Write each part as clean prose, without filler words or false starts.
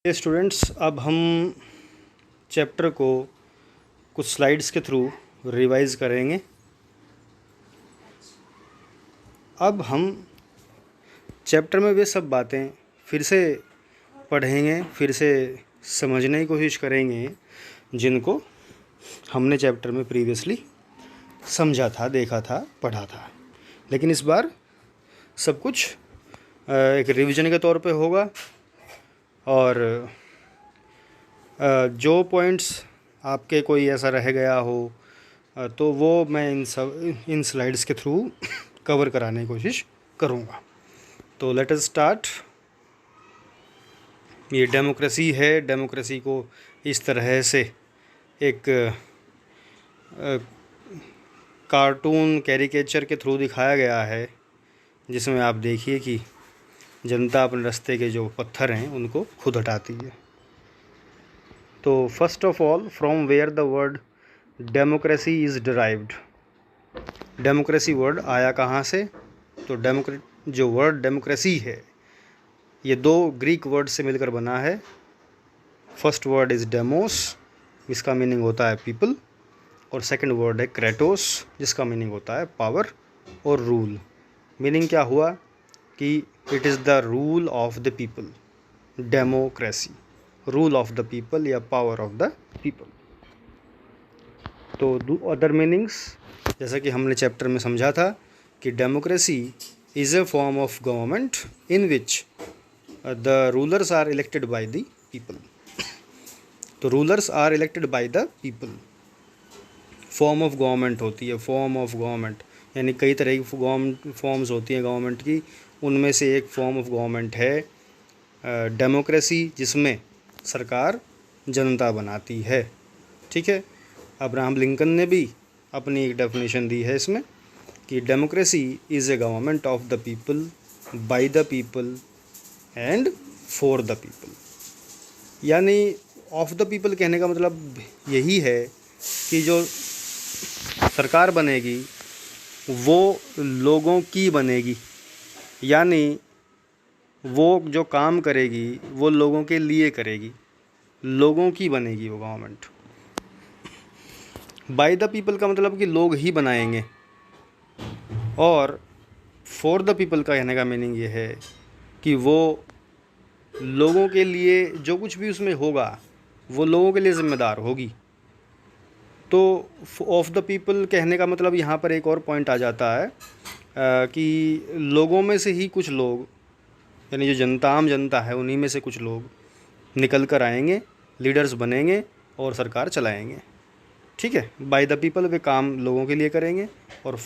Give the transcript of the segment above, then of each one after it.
Students, अब हम chapter को कुछ स्लाइड्स के थ्रू रिवाइज करेंगे। अब हम चैप्टर में वे सब बातें फिर से पढ़ेंगे, फिर से समझने की कोशिश करेंगे जिनको हमने चैप्टर में प्रीवियसली समझा था, देखा था, पढ़ा था। लेकिन इस बार सब कुछ एक रिवीजन के तौर पे होगा और जो पॉइंट्स आपके कोई ऐसा रह गया हो तो वो मैं इन स्लाइड्स के थ्रू कवर कराने की कोशिश करूँगा। तो लेट अस स्टार्ट। ये डेमोक्रेसी है। डेमोक्रेसी को इस तरह से एक कार्टून कैरिकेचर के थ्रू दिखाया गया है जिसमें आप देखिए कि जनता अपने रास्ते के जो पत्थर हैं उनको खुद हटाती है। तो first of all, from where the word democracy is derived. Democracy word आया कहाँ से? तो जो वर्ड डेमोक्रेसी है ये दो ग्रीक वर्ड से मिलकर बना है। फर्स्ट वर्ड इज़ डेमोस, जिसका मीनिंग होता है पीपल, और सेकंड वर्ड है क्रेटोस, जिसका मीनिंग होता है पावर और रूल। मीनिंग क्या हुआ कि it is the rule of the people. Democracy, rule of the people या पावर ऑफ द पीपल। तो अदर मीनिंग्स, जैसा कि हमने चैप्टर में समझा था कि democracy is a form of government in which the rulers are elected by the people. तो rulers are elected by the people. Form of government होती है, फॉर्म ऑफ गवर्नमेंट यानी कई तरह की फॉर्म्स होती हैं गवर्नमेंट की, उनमें से एक फॉर्म ऑफ गवर्नमेंट है डेमोक्रेसी, जिसमें सरकार जनता बनाती है। ठीक है। अब्राहम लिंकन ने भी अपनी एक डेफिनेशन दी है इसमें कि democracy is A government of the people, bye the people and for the people. यानी ऑफ द पीपल कहने का मतलब यही है कि जो सरकार बनेगी वो लोगों की बनेगी, यानी वो जो काम करेगी वो लोगों के लिए करेगी, लोगों की बनेगी वो गवर्नमेंट। बाय द पीपल का मतलब कि लोग ही बनाएंगे, और फॉर द पीपल का कहने का मीनिंग ये है कि वो लोगों के लिए जो कुछ भी उसमें होगा वो लोगों के लिए ज़िम्मेदार होगी। तो ऑफ द पीपल कहने का मतलब यहाँ पर एक और पॉइंट आ जाता है कि लोगों में से ही कुछ लोग, यानी जो जनता, आम जनता है, उन्हीं में से कुछ लोग निकल कर आएंगे, लीडर्स बनेंगे और सरकार चलाएंगे। ठीक है। बाय द पीपल वे काम लोगों के लिए करेंगे और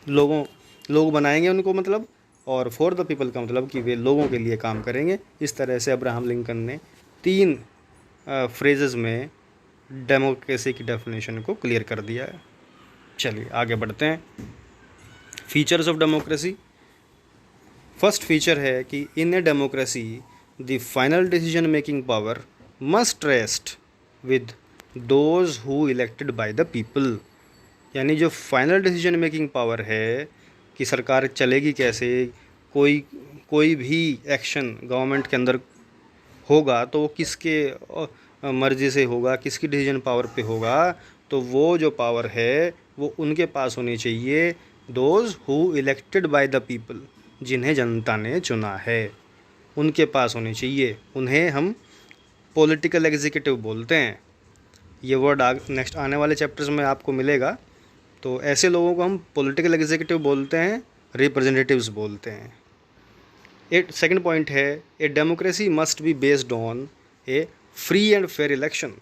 लोग बनाएंगे उनको, मतलब, और फॉर द पीपल का मतलब कि वे लोगों के लिए काम करेंगे। इस तरह से अब्राहम लिंकन ने 3 फ्रेजेस में डेमोक्रेसी की डेफिनेशन को क्लियर कर दिया है। चलिए आगे बढ़ते हैं। Features of democracy. First feature है कि in a democracy the final decision making power must rest with those who elected by the people. यानी जो फाइनल डिसीजन मेकिंग पावर है कि सरकार चलेगी कैसे, कोई भी एक्शन गवर्नमेंट के अंदर होगा तो वो किसके मर्ज़ी से होगा, किसकी डिसीजन पावर पे होगा, तो वो जो पावर है वो उनके पास होनी चाहिए, those who elected by the people, जिन्हें जनता ने चुना है, उनके पास होनी चाहिए। उन्हें हम पॉलिटिकल एग्जीक्यूटिव बोलते हैं। ये वर्ड नेक्स्ट आने वाले चैप्टर्स में आपको मिलेगा। तो ऐसे लोगों को हम पॉलिटिकल एग्जीक्यूटिव बोलते हैं, रिप्रेजेंटेटिव्स बोलते हैं। एक सेकंड पॉइंट है, a democracy must be based on A free and fair election.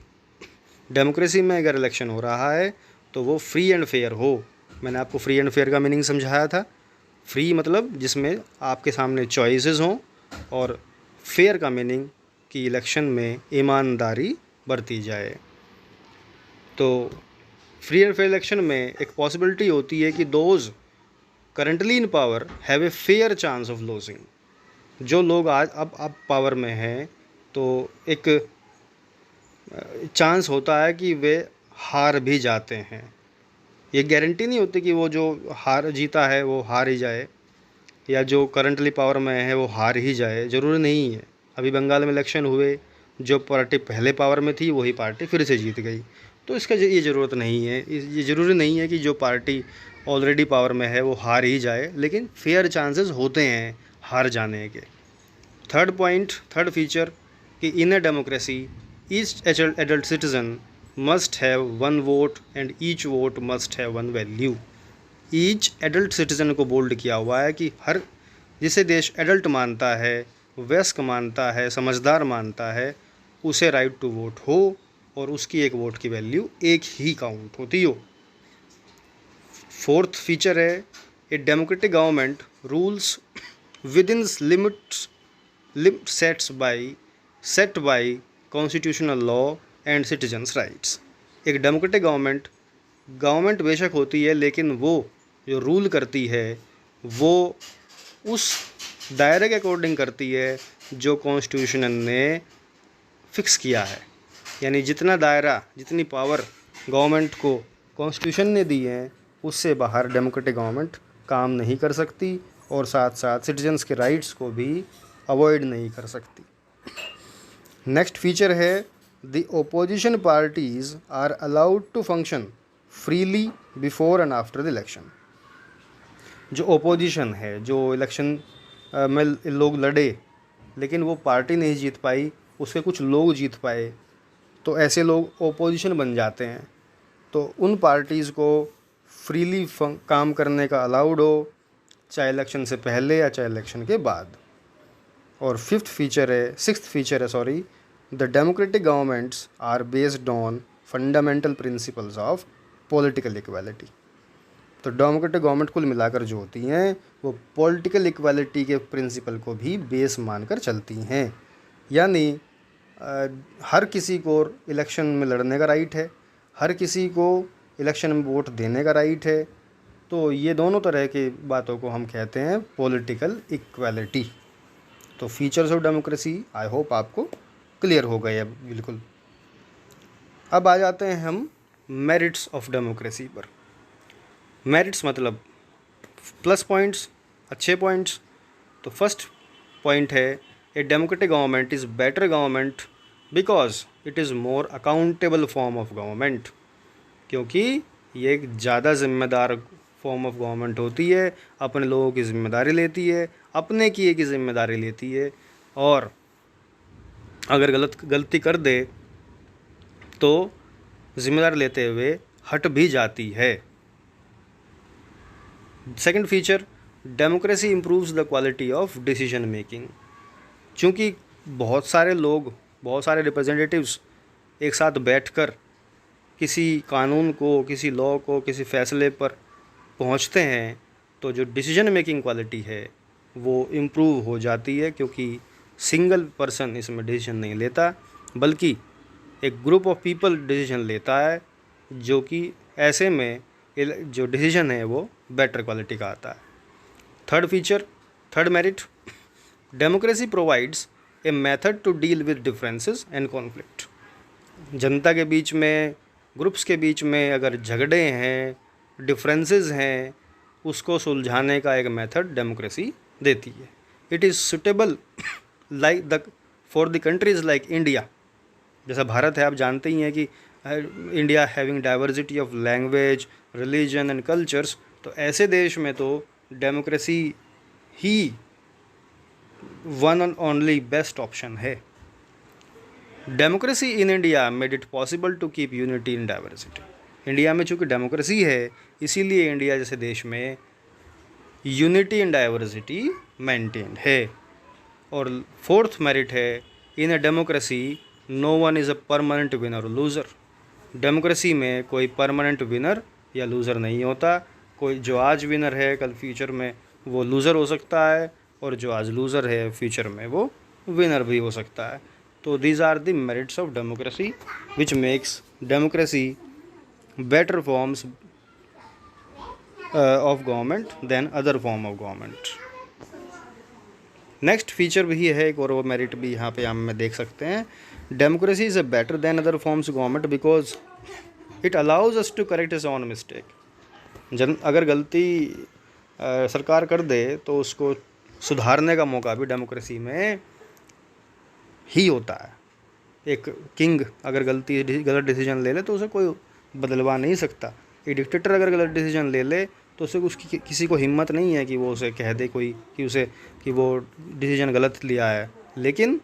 Democracy में अगर इलेक्शन हो रहा है तो वो फ्री एंड फेयर हो। मैंने आपको फ्री एंड फेयर का मीनिंग समझाया था। फ्री मतलब जिसमें आपके सामने चॉइसेस हों, और फेयर का मीनिंग कि इलेक्शन में ईमानदारी बरती जाए। तो फ्री एंड फेयर इलेक्शन में एक पॉसिबिलिटी होती है कि those currently in power have a fair chance of losing. जो लोग आज अब पावर में हैं तो एक चांस होता है कि वे हार भी जाते हैं। ये गारंटी नहीं होती कि वो जो हार जीता है वो हार ही जाए, या जो करंटली पावर में है वो हार ही जाए, ज़रूरी नहीं है। अभी बंगाल में इलेक्शन हुए जो पार्टी पहले पावर में थी वही पार्टी फिर से जीत गई। तो इसका ये ज़रूरत नहीं है, ये ज़रूरी नहीं है कि जो पार्टी ऑलरेडी पावर में है वो हार ही जाए, लेकिन फेयर चांसेस होते हैं हार जाने के। थर्ड पॉइंट, थर्ड फीचर कि in a democracy each adult citizen must have one vote and each vote must have one value. Each adult citizen को बोल्ड किया हुआ है कि हर जिसे देश एडल्ट मानता है, वयस्क मानता है, समझदार मानता है, उसे राइट टू वोट हो और उसकी एक वोट की वैल्यू एक ही काउंट होती हो। फोर्थ फीचर है a democratic government rules within limits set by constitutional law and citizens rights. एक डेमोक्रेटिक गवर्नमेंट बेशक होती है, लेकिन वो जो रूल करती है वो उस दायरे के अकॉर्डिंग करती है जो कॉन्स्टिट्यूशन ने फिक्स किया है। यानी जितना दायरा, जितनी पावर गवर्नमेंट को कॉन्स्टिट्यूशन ने दी है, उससे बाहर डेमोक्रेटिक गवर्नमेंट काम नहीं कर सकती और साथ साथ सिटीजन्स के राइट्स को भी अवॉइड नहीं कर सकती। नेक्स्ट फीचर है the opposition parties are allowed to function freely before and after the election. जो ओपोजिशन है, जो इलेक्शन में लोग लड़े लेकिन वो पार्टी नहीं जीत पाई, उसके कुछ लोग जीत पाए, तो ऐसे लोग ओपोजिशन बन जाते हैं। तो उन पार्टीज़ को फ्रीली काम करने का अलाउड हो, चाहे इलेक्शन से पहले या चाहे इलेक्शन के बाद। और सिक्स्थ फीचर है the democratic governments are based on fundamental principles of political equality. तो डेमोक्रेटिक गवर्नमेंट कुल मिलाकर जो होती हैं वो पॉलिटिकल इक्वालिटी के प्रिंसिपल को भी बेस मानकर चलती हैं। यानी हर किसी को इलेक्शन में लड़ने का राइट है, हर किसी को इलेक्शन में वोट देने का राइट है। तो ये दोनों तरह की बातों को हम कहते हैं पॉलिटिकल इक्वालिटी। तो features of democracy I hope आपको क्लियर हो गए अब बिल्कुल। अब आ जाते हैं हम मेरिट्स ऑफ डेमोक्रेसी पर। मेरिट्स मतलब प्लस पॉइंट्स, अच्छे पॉइंट्स। तो फर्स्ट पॉइंट है a democratic government is better government because it is more accountable form of government. क्योंकि ये एक ज़्यादा जिम्मेदार फॉर्म ऑफ गवर्नमेंट होती है, अपने लोगों की जिम्मेदारी लेती है, अपने किए की जिम्मेदारी लेती है, और अगर गलती कर दे तो जिम्मेदारी लेते हुए हट भी जाती है। Second feature, democracy improves the quality of decision making. चूँकि बहुत सारे लोग, बहुत सारे रिप्रेजेंटेटिव्स एक साथ बैठकर किसी कानून को, किसी लॉ को, किसी फैसले पर पहुंचते हैं, तो जो डिसीजन मेकिंग क्वालिटी है वो इम्प्रूव हो जाती है। क्योंकि सिंगल पर्सन इसमें डिसीजन नहीं लेता, बल्कि एक ग्रुप ऑफ पीपल डिसीजन लेता है, जो कि ऐसे में जो डिसीजन है वो बेटर क्वालिटी का आता है। Third merit, democracy provides a method to deal with differences and conflict. जनता के बीच में, ग्रुप्स के बीच में अगर झगड़े हैं, डिफरेंसेस हैं, उसको सुलझाने का एक मेथड डेमोक्रेसी देती है। It is suitable for the countries like India. जैसा भारत है, आप जानते ही हैं कि India having diversity of language, religion and cultures. तो ऐसे देश में तो डेमोक्रेसी ही one and only best option है। Democracy in India made it possible to keep unity in diversity. India में चूँकि डेमोक्रेसी है, इसीलिए इंडिया जैसे देश में यूनिटी इन डाइवर्सिटी मेंटेन है। और फोर्थ मेरिट है in a democracy no one is a permanent winner और लूज़र। डेमोक्रेसी में कोई परमानेंट विनर या लूज़र नहीं होता। कोई जो आज विनर है कल फ्यूचर में वो लूज़र हो सकता है, और जो आज लूज़र है फ्यूचर में वो विनर भी हो सकता है। तो these are the merits of democracy which makes democracy better forms of government than other form of government. Next feature भी है एक, और वो मेरिट भी यहाँ पे हम देख सकते हैं। Democracy is a better than other forms government because it allows us to correct his own mistake. अगर गलती सरकार कर दे तो उसको सुधारने का मौका भी डेमोक्रेसी में ही होता है। एक किंग अगर गलत डिसीजन ले ले तो उसे कोई बदलवा नहीं सकता। एक डिक्टेटर अगर गलत डिसीजन ले ले तो उसे उसकी किसी को हिम्मत नहीं है कि वो उसे कह दे कोई कि वो डिसीजन गलत लिया है। लेकिन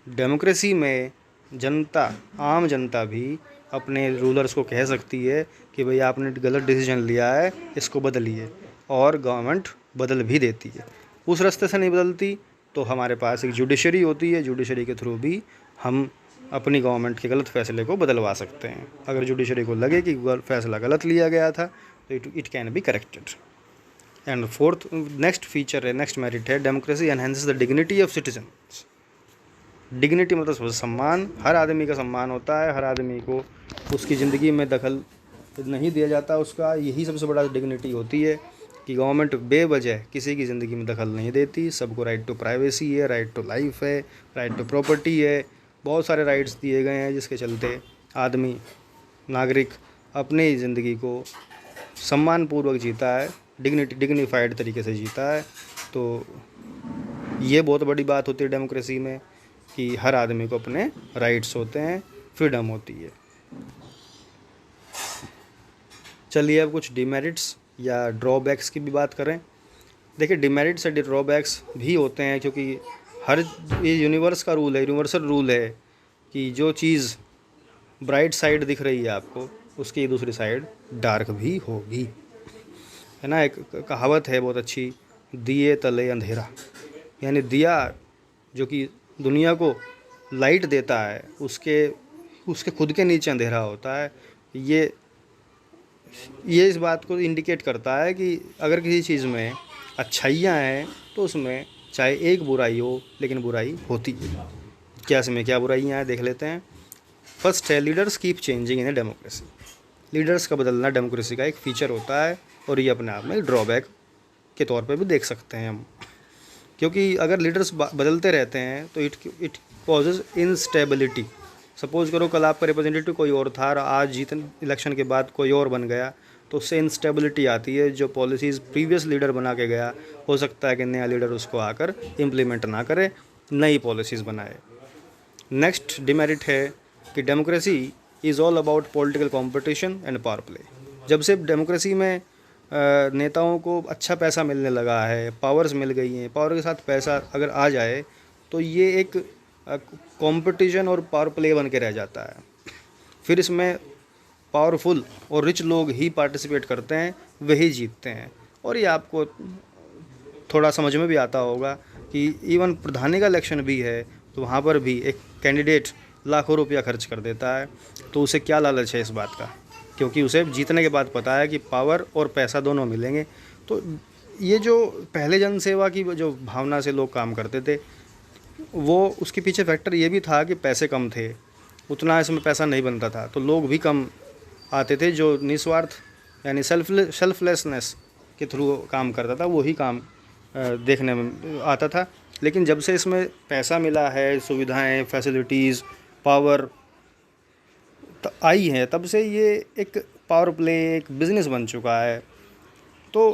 डेमोक्रेसी में जनता, आम जनता भी अपने रूलर्स को कह सकती है कि भाई आपने गलत डिसीजन लिया है, इसको बदलिए, और गवर्नमेंट बदल भी देती है। उस रास्ते से नहीं बदलती तो हमारे पास एक जुडिशरी होती है, जुडिशरी के थ्रू भी हम अपनी गवर्नमेंट के गलत फैसले को बदलवा सकते हैं। अगर जुडिशरी को लगे कि फैसला गलत लिया गया था तो it can be corrected. And fourth next merit है, democracy enhances the dignity of citizens. Dignity मतलब सम्मान, हर आदमी का सम्मान होता है, हर आदमी को उसकी ज़िंदगी में दखल नहीं दिया जाता उसका। यही सबसे बड़ा डिग्निटी होती है कि गवर्नमेंट बेवजह किसी की ज़िंदगी में दखल नहीं देती। सबको राइट टू प्राइवेसी है, राइट टू लाइफ है, राइट टू प्रॉपर्टी है, बहुत सारे राइट्स दिए गए हैं जिसके चलते आदमी, नागरिक अपनी ज़िंदगी को सम्मानपूर्वक जीता है, डिग्निफाइड तरीके से जीता है। तो ये बहुत बड़ी बात होती है डेमोक्रेसी में कि हर आदमी को अपने राइट्स होते हैं, फ्रीडम होती है। चलिए अब कुछ डिमेरिट्स या ड्रॉबैक्स की भी बात करें। देखिए, डिमेरिट्स और ड्रॉबैक्स भी होते हैं क्योंकि ये यूनिवर्स का रूल है, यूनिवर्सल रूल है कि जो चीज़ ब्राइट साइड दिख रही है आपको, उसकी दूसरी साइड डार्क भी होगी, है ना। एक कहावत है बहुत अच्छी, दिए तले अंधेरा, यानी दिया जो कि दुनिया को लाइट देता है, उसके खुद के नीचे अंधेरा होता है। ये इस बात को इंडिकेट करता है कि अगर किसी चीज़ में अच्छाइयाँ हैं तो उसमें चाहे एक बुराई हो लेकिन बुराई होती है। क्या इसमें क्या बुराइयाँ हैं देख लेते हैं। फर्स्ट है, leaders keep changing in a democracy. Leaders का बदलना डेमोक्रेसी का एक फ़ीचर होता है और ये अपने आप में ड्रॉबैक के तौर पे भी देख सकते हैं हम, क्योंकि अगर लीडर्स बदलते रहते हैं तो इट कॉजेज इनस्टेबिलिटी। सपोज़ करो कल आपका रिप्रेजेंटेटिव कोई और था और आज इलेक्शन के बाद कोई और बन गया तो उससे इंस्टेबिलिटी आती है। जो पॉलिसीज़ प्रीवियस लीडर बना के गया, हो सकता है कि नया लीडर उसको आकर इम्प्लीमेंट ना करे, नई पॉलिसीज़ बनाए। नेक्स्ट डिमेरिट है कि democracy is all about political competition and power play. जब से डेमोक्रेसी में नेताओं को अच्छा पैसा मिलने लगा है, पावर्स मिल गई हैं, पावर के साथ पैसा अगर आ जाए तो ये एक कंपटीशन और पावर प्ले बन के रह जाता है। फिर इसमें पावरफुल और रिच लोग ही पार्टिसिपेट करते हैं, वही जीतते हैं। और ये आपको थोड़ा समझ में भी आता होगा कि इवन प्रधानी का इलेक्शन भी है तो वहाँ पर भी एक कैंडिडेट लाखों रुपया खर्च कर देता है। तो उसे क्या लालच है इस बात का, क्योंकि उसे जीतने के बाद पता है कि पावर और पैसा दोनों मिलेंगे। तो ये जो पहले जनसेवा की जो भावना से लोग काम करते थे, वो उसके पीछे फैक्टर ये भी था कि पैसे कम थे, उतना इसमें पैसा नहीं बनता था, तो लोग भी कम आते थे। जो निस्वार्थ यानी सेल्फलेसनेस के थ्रू काम करता था वही काम देखने में आता था। लेकिन जब से इसमें पैसा मिला है, सुविधाएं, फैसिलिटीज़, पावर आई है, तब से ये एक पावर प्ले, एक बिज़नेस बन चुका है। तो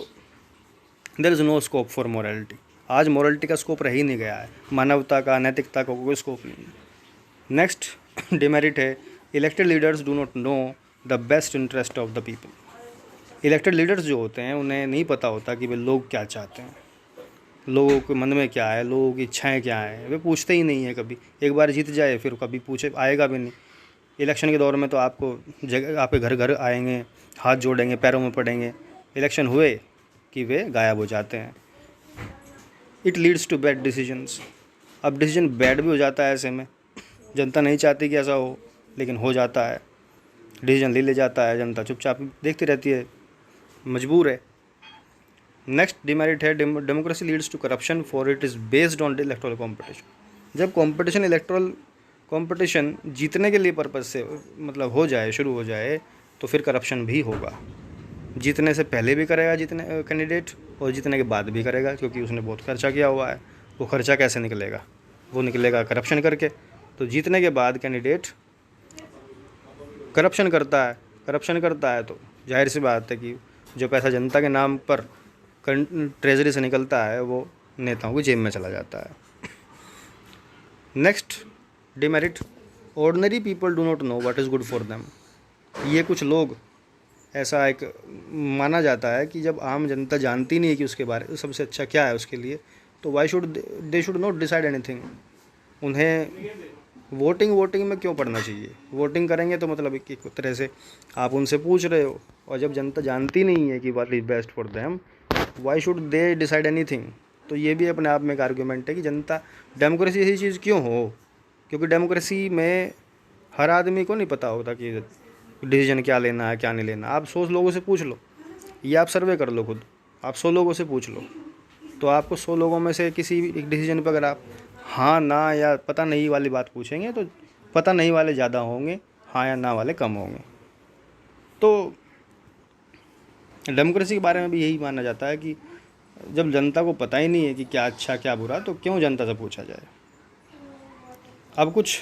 there is no scope for morality. आज मोरालिटी का स्कोप रह ही नहीं गया है, मानवता का, नैतिकता का कोई स्कोप नहीं है। नेक्स्ट डिमेरिट है, elected leaders do not know the best interest of the people. Elected leaders जो होते हैं उन्हें नहीं पता होता कि वे लोग क्या चाहते हैं, लोगों के मन में क्या है, लोगों की इच्छाएं क्या हैं, वे पूछते ही नहीं है कभी। एक बार जीत जाए फिर कभी पूछे आएगा भी नहीं। इलेक्शन के दौर में तो आपको आपके घर घर आएंगे, हाथ जोड़ेंगे, पैरों में पड़ेंगे। इलेक्शन हुए कि वे गायब हो जाते हैं। It leads to bad decisions. अब डिसीजन बैड भी हो जाता है ऐसे में, जनता नहीं चाहती कि ऐसा हो लेकिन हो जाता है, डिसीजन ले जाता है, जनता चुपचाप देखती रहती है, मजबूर है। नेक्स्ट डिमेरिट है, democracy leads to corruption for it is based on electoral competition. जब कॉम्पिटिशन, इलेक्टोरल कॉम्पिटिशन जीतने के लिए पर्पज़ से मतलब हो जाए, शुरू हो जाए, तो फिर करप्शन भी होगा। जीतने से पहले भी करेगा जीतने कैंडिडेट, और जीतने के बाद भी करेगा, क्योंकि उसने बहुत खर्चा किया हुआ है। वो खर्चा कैसे निकलेगा? वो निकलेगा करप्शन करके। तो जीतने के बाद कैंडिडेट करप्शन करता है तो जाहिर सी बात है कि जो पैसा जनता के नाम पर ट्रेजरी से निकलता है वो नेताओं की जेब में चला जाता है। Next demerit, ordinary people do not know what is good for them. ये कुछ लोग, ऐसा एक माना जाता है कि जब आम जनता जानती नहीं है कि उसके बारे में सबसे अच्छा क्या है उसके लिए, तो why should they should not decide anything. उन्हें वोटिंग में क्यों पढ़ना चाहिए? वोटिंग करेंगे तो मतलब एक तरह से आप उनसे पूछ रहे हो, और जब जनता जानती नहीं है कि what is best for them, why should they decide anything. तो ये भी अपने आप में एक आर्ग्यूमेंट है कि जनता, डेमोक्रेसी ऐसी चीज़ क्यों हो? क्योंकि डेमोक्रेसी में हर आदमी को नहीं पता होता कि डिसीजन क्या लेना है क्या नहीं लेना। आप 100 लोगों से पूछ लो, या आप सर्वे कर लो खुद, आप 100 लोगों से पूछ लो, तो आपको 100 लोगों में से किसी भी एक डिसीजन पर अगर आप हाँ ना या पता नहीं वाली बात पूछेंगे, तो पता नहीं वाले ज़्यादा होंगे, हाँ या ना वाले कम होंगे। तो डेमोक्रेसी के बारे में भी यही माना जाता है कि जब जनता को पता ही नहीं है कि क्या अच्छा क्या बुरा, तो क्यों जनता से पूछा जाए। अब कुछ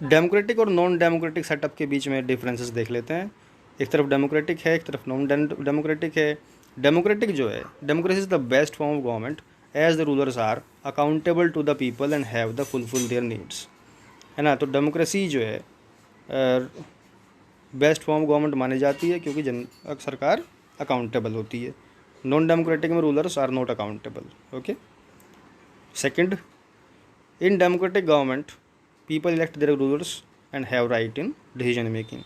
डेमोक्रेटिक और नॉन डेमोक्रेटिक सेटअप के बीच में डिफरेंसेस देख लेते हैं। एक तरफ डेमोक्रेटिक है, एक तरफ नॉन डेमोक्रेटिक है। डेमोक्रेटिक जो है, democracy is the best form of government as the rulers are accountable to the people and have the fulfil their needs, है ना। तो डेमोक्रेसी जो है बेस्ट फॉर्म गवर्नमेंट मानी जाती है क्योंकि सरकार अकाउंटेबल होती है। नॉन डेमोक्रेटिक में rulers are not accountable. Okay. Second, in democratic government people elect their rulers and have right in decision making.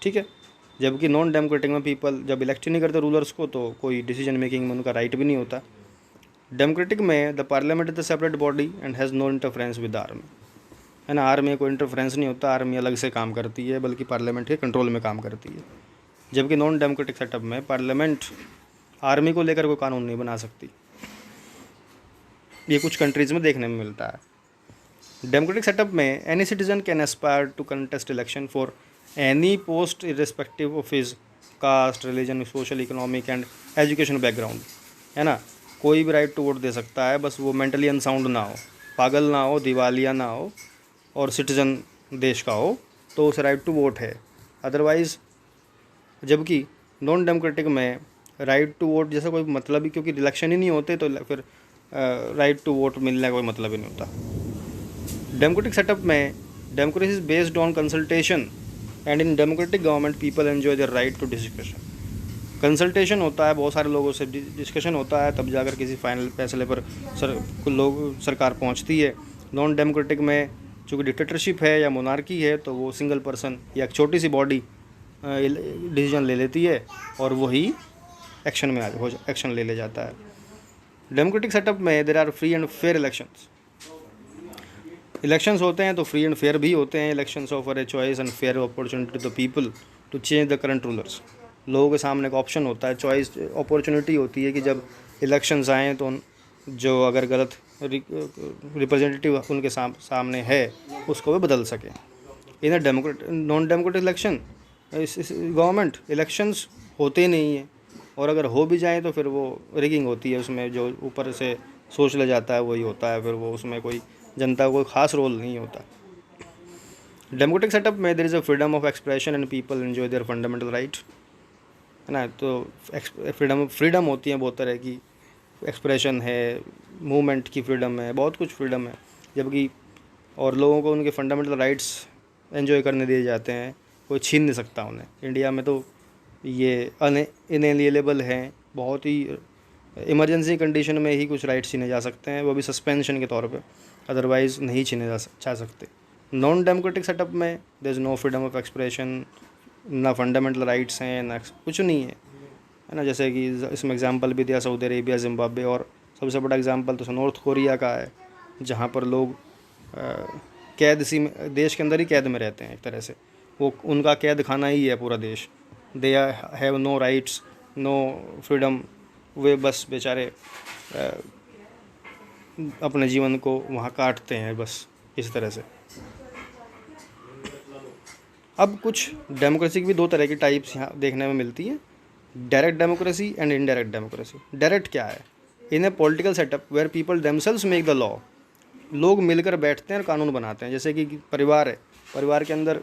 ठीक है। जबकि नॉन डेमोक्रेटिक में पीपल जब इलेक्ट ही नहीं करते रूलर्स को, तो कोई डिसीजन मेकिंग में उनका राइट भी नहीं होता। डेमोक्रेटिक में the parliament is the separate body and has no interference with army, है ना। आर्मी में कोई इंटरफेरेंस नहीं होता, आर्मी अलग से काम करती है, बल्कि पार्लियामेंट के कंट्रोल में काम करती है। जबकि नॉन डेमोक्रेटिक सेटअप में पार्लियामेंट आर्मी को लेकर कोई कानून नहीं बना सकती। ये कुछ कंट्रीज़ में देखने में मिलता है। डेमोक्रेटिक सेटअप में any citizen can aspire to contest election for any post irrespective of his caste, religion, social, economic and education background, है ना। कोई भी राइट टू वोट दे सकता है, बस वो मेंटली अनसाउंड ना हो, पागल ना हो, दिवालिया ना हो और सिटीजन देश का हो, तो उसे राइट टू वोट है। अदरवाइज़, जबकि नॉन डेमोक्रेटिक में राइट टू वोट जैसा कोई मतलब ही, क्योंकि इलेक्शन ही नहीं होते, तो फिर राइट टू वोट मिलने का कोई मतलब ही नहीं होता। डेमोक्रेटिक सेटअप में democracy is based on consultation and in democratic government people enjoy their right to discussion. Consultation होता है, बहुत सारे लोगों से डिस्कशन होता है, तब जाकर किसी फाइनल फैसले पर सरकार पहुंचती है। नॉन डेमोक्रेटिक में चूँकि डिक्टेटरशिप है या मोनार्की है, तो वो सिंगल पर्सन या एक छोटी सी बॉडी डिसीजन ले लेती है और वही एक्शन में एक्शन ले जाता है। डेमोक्रेटिक सेटअप में there are free and fair elections होते हैं, तो फ्री एंड फेयर भी होते हैं। Elections offer a choice and fair opportunity to the people to change the current rulers. लोगों के सामने एक ऑप्शन होता है, चॉइस, अपॉर्चुनिटी होती है कि जब इलेक्शंस आएँ तो जो अगर गलत रिप्रेजेंटेटिव उनके सामने है उसको वे बदल सकें। इन नॉन डेमोक्रेटिक इलेक्शन इस गवर्नमेंट इलेक्शंस होते नहीं हैं, और अगर हो भी जाएँ तो फिर वो रिगिंग होती है, उसमें जो ऊपर से सोच ले जाता है वही होता है, फिर वो उसमें कोई जनता को कोई खास रोल नहीं होता। डेमोक्रेटिक सेटअप में there is a freedom of expression and people enjoy their fundamental right, है ना। तो फ्रीडम होती है बहुत तरह की, एक्सप्रेशन है, मूवमेंट की फ्रीडम है, बहुत कुछ फ्रीडम है। जबकि और लोगों को उनके फंडामेंटल राइट्स एंजॉय करने दिए जाते हैं, कोई छीन नहीं सकता उन्हें। इंडिया में तो ये इनएलिएनेबल हैं, बहुत ही इमरजेंसी कंडीशन में ही कुछ राइट्स छीने जा सकते हैं, वो भी सस्पेंशन के तौर पे, अदरवाइज़ नहीं छीने जा सकते। नॉन डेमोक्रेटिक सेटअप में there is no freedom of expression, ना फंडामेंटल राइट्स हैं, ना कुछ नहीं है ना। जैसे कि इसमें एग्जांपल भी दिया सऊदी अरेबिया, जिम्बाब्वे, और सबसे बड़ा एग्जांपल तो नॉर्थ कोरिया का है, जहाँ पर लोग कैद देश के अंदर ही कैद में रहते हैं। एक तरह से वो उनका कैद खाना ही है पूरा देश। They have no rights, no freedom. वे बस बेचारे अपने जीवन को वहाँ काटते हैं बस इस तरह से। अब कुछ डेमोक्रेसी की भी दो तरह की टाइप्स यहाँ देखने में मिलती हैं, direct democracy and indirect democracy. Direct क्या है? In a political setup where people themselves make the law. लोग मिलकर बैठते हैं और कानून बनाते हैं। जैसे कि परिवार है, परिवार के अंदर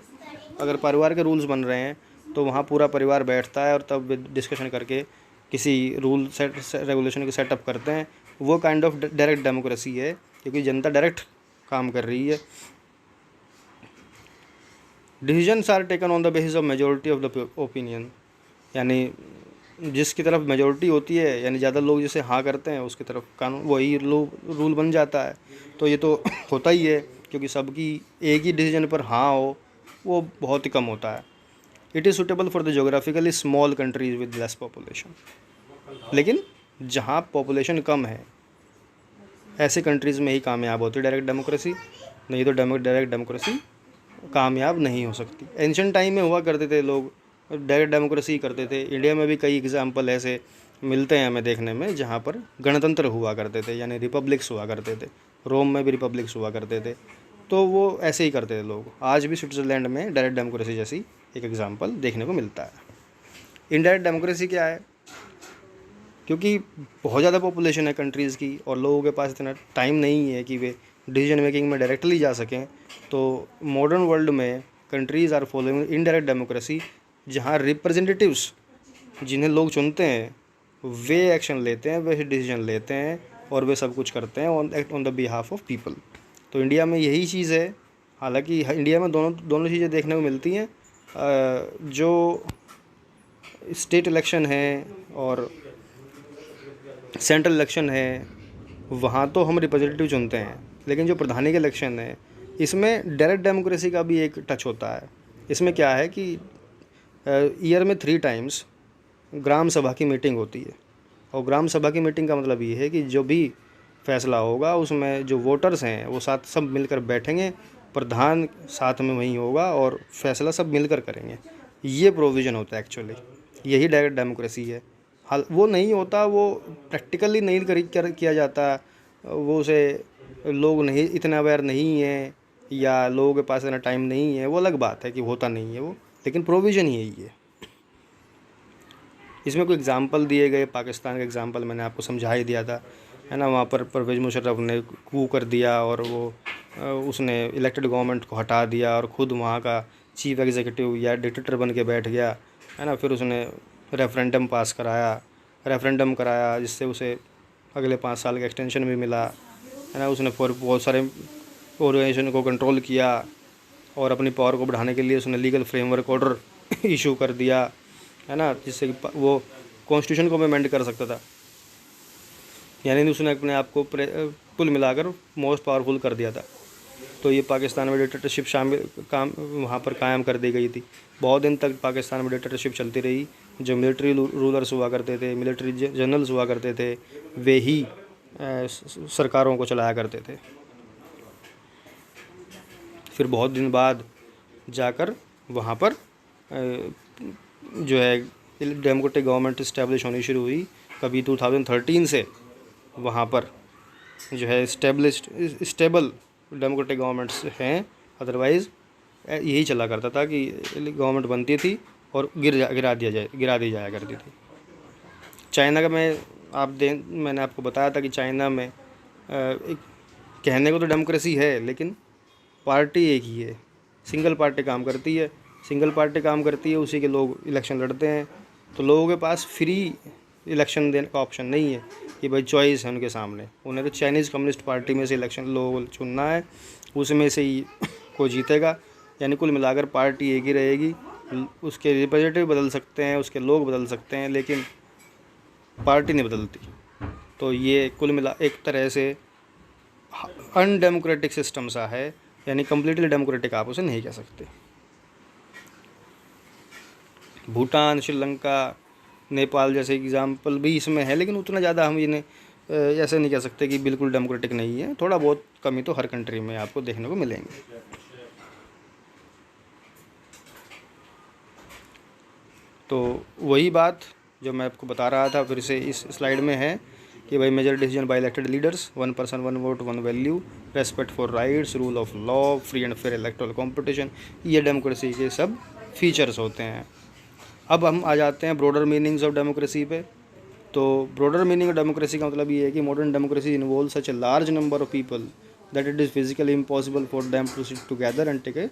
अगर परिवार के रूल्स बन रहे हैं तो वहाँ पूरा परिवार बैठता है और तब डिस्कशन करके किसी रूल रेगुलेशन के सेटअप करते हैं। वो काइंड ऑफ डायरेक्ट डेमोक्रेसी है, क्योंकि जनता डायरेक्ट काम कर रही है। Decisions are taken on the basis of majority of the opinion, यानी जिसकी तरफ मेजोरिटी होती है, यानी ज़्यादा लोग जिसे हाँ करते हैं उसकी तरफ कानून वही रूल बन जाता है। तो ये तो होता ही है, क्योंकि सबकी एक ही डिसीजन पर हाँ हो वो बहुत ही कम होता है। It is suitable for the geographically small countries with less population, लेकिन जहाँ पॉपुलेशन कम है ऐसे कंट्रीज़ में ही कामयाब होती है डायरेक्ट डेमोक्रेसी, नहीं तो डायरेक्ट डेमोक्रेसी कामयाब नहीं हो सकती। एंशियंट टाइम में हुआ करते थे लोग डायरेक्ट डेमोक्रेसी करते थे। इंडिया में भी कई एग्जाम्पल ऐसे मिलते हैं हमें देखने में जहाँ पर गणतंत्र हुआ करते थे, यानी रिपब्लिक्स हुआ करते थे। रोम में भी रिपब्लिक्स हुआ करते थे, तो वो ऐसे ही करते थे लोग। आज भी स्विट्ज़रलैंड में डायरेक्ट डेमोक्रेसी जैसी एक एग्जाम्पल देखने को मिलता है। इनडायरेक्ट डेमोक्रेसी क्या है? क्योंकि बहुत ज़्यादा पॉपुलेशन है कंट्रीज़ की और लोगों के पास इतना टाइम नहीं है कि वे डिसीजन मेकिंग में डायरेक्टली जा सकें, तो मॉडर्न वर्ल्ड में countries are following indirect democracy, जहाँ रिप्रेजेंटेटिव्स जिन्हें लोग चुनते हैं वे एक्शन लेते हैं, वे डिसीजन लेते हैं और वे सब कुछ करते हैं on the behalf of people. तो इंडिया में यही चीज़ है। हालांकि इंडिया में दोनों चीज़ें देखने को मिलती हैं। जो स्टेट इलेक्शन है और सेंट्रल इलेक्शन है वहाँ तो हम रिप्रेजेंटेटिव चुनते हैं, लेकिन जो प्रधानी के इलेक्शन है इसमें डायरेक्ट डेमोक्रेसी का भी एक टच होता है। इसमें क्या है कि ईयर में 3 टाइम्स ग्राम सभा की मीटिंग होती है, और ग्राम सभा की मीटिंग का मतलब ये है कि जो भी फैसला होगा उसमें जो वोटर्स हैं वो साथ सब मिलकर बैठेंगे, प्रधान साथ में वहीं होगा और फैसला सब मिलकर करेंगे। ये प्रोविज़न होता है एक्चुअली, यही डायरेक्ट डेमोक्रेसी है। हाल वो नहीं होता, वो प्रैक्टिकली नहीं किया जाता, वो उसे लोग नहीं इतना अवेयर नहीं है या लोगों के पास इतना टाइम नहीं है, वो अलग बात है कि होता नहीं है वो, लेकिन प्रोविज़न ही यही है। इसमें कोई एग्जांपल दिए गए, पाकिस्तान का एग्जांपल मैंने आपको समझा ही दिया था, है ना। वहाँ पर परवेज़ मुशर्रफ ने कू कर दिया और वो उसने इलेक्टेड गवर्नमेंट को हटा दिया और ख़ुद वहाँ का चीफ एग्जीक्यूटिव या डिक्टेटर बन के बैठ गया, है ना। फिर उसने रेफरेंडम कराया जिससे उसे अगले 5 साल का एक्सटेंशन भी मिला, है ना। उसने बहुत सारे ऑर्गेनाइजेशन को कंट्रोल किया और अपनी पावर को बढ़ाने के लिए उसने लीगल फ्रेमवर्क ऑर्डर इशू कर दिया, है ना, जिससे कि वो कॉन्स्टिट्यूशन को अमेंड कर सकता था। यानी उसने अपने आप को कुल मिलाकर मोस्ट पावरफुल कर दिया था। तो ये पाकिस्तान में डिक्टेटरशिप वहाँ पर कायम कर दी गई थी। बहुत दिन तक पाकिस्तान में डिक्टेटरशिप चलती रही। जो मिलिट्री रूलर्स हुआ करते थे, मिलिट्री जनरल्स हुआ करते थे, वे ही सरकारों को चलाया करते थे। फिर बहुत दिन बाद जाकर वहाँ पर जो है डेमोक्रेटिक गवर्नमेंट इस्टेब्लिश होनी शुरू हुई। कभी 2013 से वहाँ पर जो है स्टेबल डेमोक्रेटिक गवर्नमेंट्स हैं, अदरवाइज़ यही चला करता था कि गवर्नमेंट बनती थी और गिरा दी जाया करती थी। चाइना का मैंने आपको बताया था कि चाइना में एक कहने को तो डेमोक्रेसी है, लेकिन पार्टी एक ही है, सिंगल पार्टी काम करती है, उसी के लोग इलेक्शन लड़ते हैं। तो लोगों के पास फ्री इलेक्शन देने का ऑप्शन नहीं है कि भाई चॉइस है उनके सामने। उन्हें तो चाइनीज़ कम्युनिस्ट पार्टी में से इलेक्शन लोगों को चुनना है, उसमें से ही कोई जीतेगा। यानी कुल मिलाकर पार्टी एक ही रहेगी, उसके रिप्रेजेंटेटिव बदल सकते हैं, उसके लोग बदल सकते हैं, लेकिन पार्टी नहीं बदलती। तो ये कुल मिला एक तरह से अनडेमोक्रेटिक सिस्टम सा है, यानी कम्प्लीटली डेमोक्रेटिक आप उसे नहीं कह सकते। भूटान, श्रीलंका, नेपाल जैसे एग्जाम्पल भी इसमें है, लेकिन उतना ज़्यादा हम इन्हें ऐसे नहीं कह सकते कि बिल्कुल डेमोक्रेटिक नहीं है। थोड़ा बहुत कमी तो हर कंट्री में आपको देखने को मिलेंगे। तो वही बात जो मैं आपको बता रहा था फिर से इस स्लाइड में है कि भाई major decision by elected leaders, 1 person 1 vote 1 value, respect for rights, rule of law, free and fair electoral competition, ये डेमोक्रेसी के सब फीचर्स होते हैं। अब हम आ जाते हैं ब्रॉडर मीनिंग्स ऑफ डेमोक्रेसी पे। तो ब्रॉडर मीनिंग ऑफ डेमोक्रेसी का मतलब ये है कि modern democracy involve such a large number of people that it is physically impossible for them to sit together and take a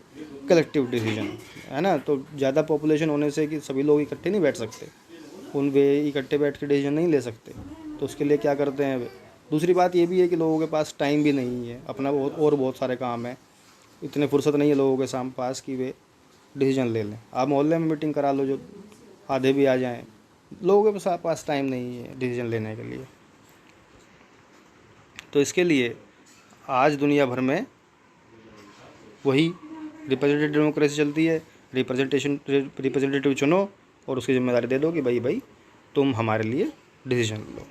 collective decision, है ना। तो ज़्यादा पॉपुलेशन होने से कि सभी लोग इकट्ठे नहीं बैठ सकते, वे इकट्ठे बैठ के डिसीजन नहीं ले सकते। तो उसके लिए क्या करते हैं वे। दूसरी बात ये भी है कि लोगों के पास टाइम भी नहीं है, अपना बहुत सारे काम है, इतने फुर्सत नहीं है लोगों के पास कि वे डिसीजन ले लें। आप मोहल्ले में मीटिंग करा लो, जो आधे भी आ जाएं, लोगों के पास टाइम नहीं है डिसीजन लेने के लिए। तो इसके लिए आज दुनिया भर में वही रिप्रेजेंटेटिव डेमोक्रेसी चलती है। रिप्रेजेंटेटिव चुनो और उसकी जिम्मेदारी दे दो कि भाई तुम हमारे लिए डिसीजन लो।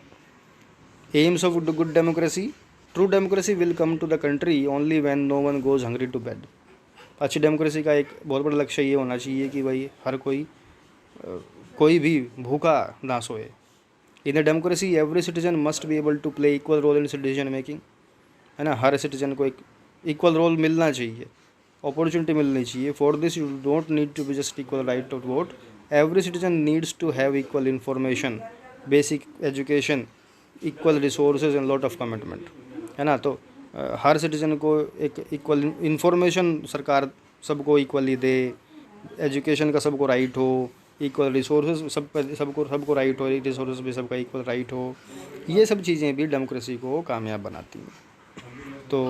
Aims of good democracy, true democracy will come to the country only when no one goes hungry to bed. अच्छी डेमोक्रेसी का एक बहुत बड़ा लक्ष्य ये होना चाहिए कि भाई हर कोई भी भूखा ना सोए। In the democracy every citizen must be able to play equal role in decision making, है ना। हर सिटीजन को एक इक्वल रोल मिलना चाहिए, अपॉर्चुनिटी मिलनी चाहिए। For this you don't need to be just equal right to vote, every citizen needs to have equal information, basic education, equal resources and lot of commitment, है ना। तो हर citizen को एक equal information सरकार सबको equally दे, education का सबको right हो, इक्वल रिसोर्सेज सबको राइट हो, रिसोर्सेज भी सबका इक्वल राइट हो। ये सब चीज़ें भी डेमोक्रेसी को कामयाब बनाती हैं। तो